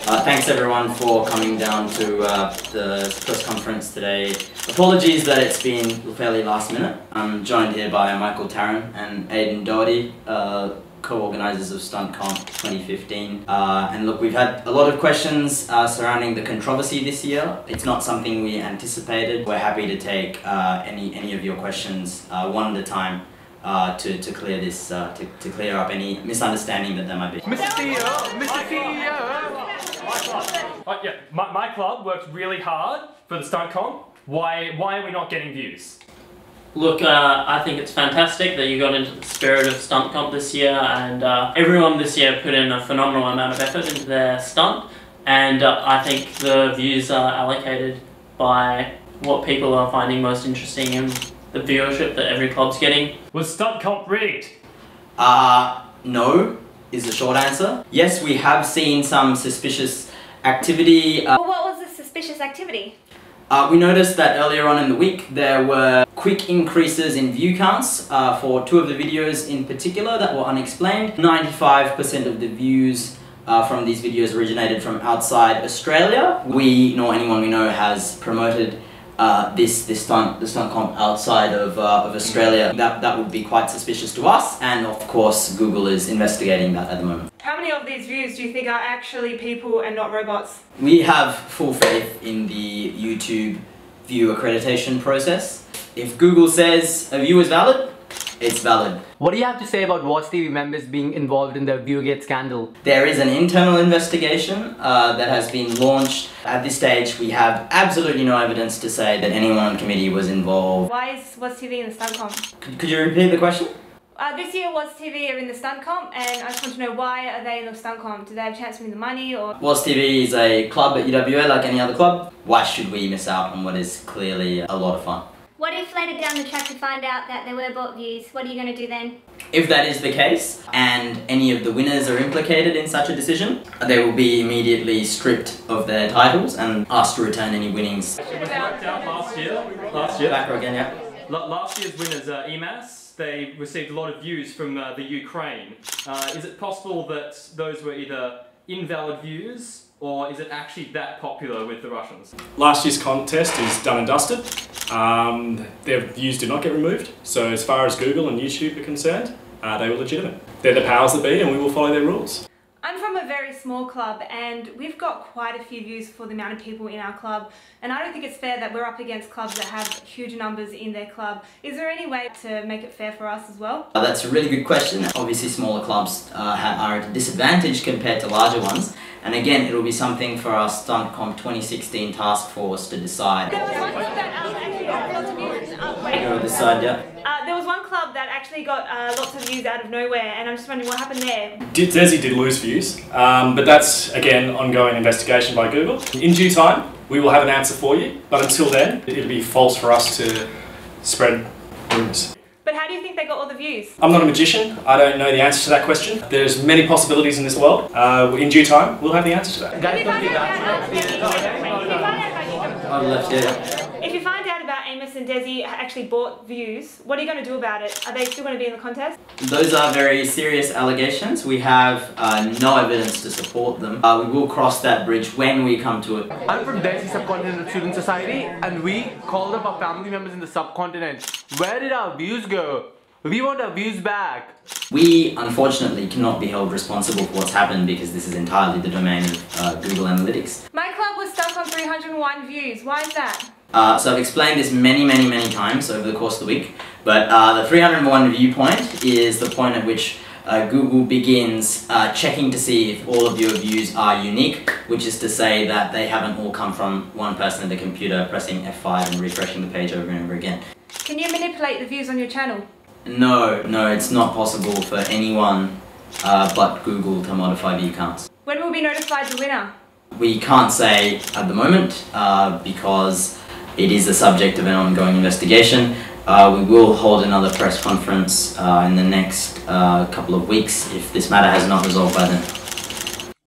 Thanks everyone for coming down to the press conference today. Apologies that it's been fairly last minute. I'm joined here by Michael Tarrant and Aidan Doherty, co-organisers of StuntComp 2015. And look, we've had a lot of questions surrounding the controversy this year. It's not something we anticipated. We're happy to take any of your questions one at a time to clear this, to clear up any misunderstanding that there might be. Mr. CEO! Yeah, my club worked really hard for the StuntComp. Why are we not getting views? Look, I think it's fantastic that you got into the spirit of StuntComp this year, and everyone this year put in a phenomenal amount of effort into their stunt, and I think the views are allocated by what people are finding most interesting and the viewership that every club's getting. Was StuntComp rigged? No, is the short answer. Yes, we have seen some suspicious activity. Well, what was the suspicious activity? We noticed that earlier on in the week there were quick increases in view counts for two of the videos in particular that were unexplained. 95% of the views from these videos originated from outside Australia. We, nor anyone we know, has promoted the StuntComp outside of Australia. That would be quite suspicious to us, and of course Google is investigating that at the moment. How many of these views do you think are actually people and not robots? We have full faith in the YouTube view accreditation process. If Google says a view is valid, it's valid. What do you have to say about WASTV members being involved in the Viewgate scandal? There is an internal investigation that has been launched. At this stage, we have absolutely no evidence to say that anyone on the committee was involved. Why is WASTV in the StuntComp? Could you repeat the question? This year WASTV are in the StuntComp, and I just want to know, why are they in the StuntComp? Do they have a chance to win the money, or...? WASTV is a club at UWA like any other club. Why should we miss out on what is clearly a lot of fun? What if later down the track we find out that there were bot views? What are you going to do then? If that is the case, and any of the winners are implicated in such a decision, they will be immediately stripped of their titles and asked to return any winnings. It was worked out last year. Back again, yeah. Last year's winners, EMAS, they received a lot of views from the Ukraine. Is it possible that those were either invalid views, or is it actually that popular with the Russians? Last year's contest is done and dusted. Their views did not get removed, so as far as Google and YouTube are concerned, they were legitimate. They're the powers that be, and we will follow their rules. I'm from a very small club, and we've got quite a few views for the amount of people in our club, and I don't think it's fair that we're up against clubs that have huge numbers in their club. Is there any way to make it fair for us as well? That's a really good question. Obviously smaller clubs are at a disadvantage compared to larger ones, and again it will be something for our StuntComp 2016 task force to decide. There was one club that actually got lots of views. Go this side, yeah. There was one club that actually got lots of views out of nowhere, and I'm just wondering what happened there. Desi did lose views, but that's again ongoing investigation by Google. In due time, we will have an answer for you, but until then, it'll be false for us to spread rumours. But how do you think they got all the views? I'm not a magician. I don't know the answer to that question. There's many possibilities in this world. In due time, we'll have the answer to that. If you find out about Amos and Desi actually bought views, what are you going to do about it? Are they still going to be in the contest? Those are very serious allegations. We have no evidence to support them. We will cross that bridge when we come to it. I'm from Desi Subcontinental Student Society, and we called up our family members in the subcontinent. Where did our views go? We want our views back. We, unfortunately, cannot be held responsible for what's happened because this is entirely the domain of Google Analytics. My club was stuck on 301 views. Why is that? So I've explained this many times over the course of the week, but the 301 view point is the point at which Google begins checking to see if all of your views are unique, which is to say that they haven't all come from one person at the computer pressing F5 and refreshing the page over and over again. Can you manipulate the views on your channel? No, it's not possible for anyone but Google to modify view counts. When will we be notified the winner? We can't say at the moment because it is the subject of an ongoing investigation. We will hold another press conference in the next couple of weeks if this matter has not resolved by then.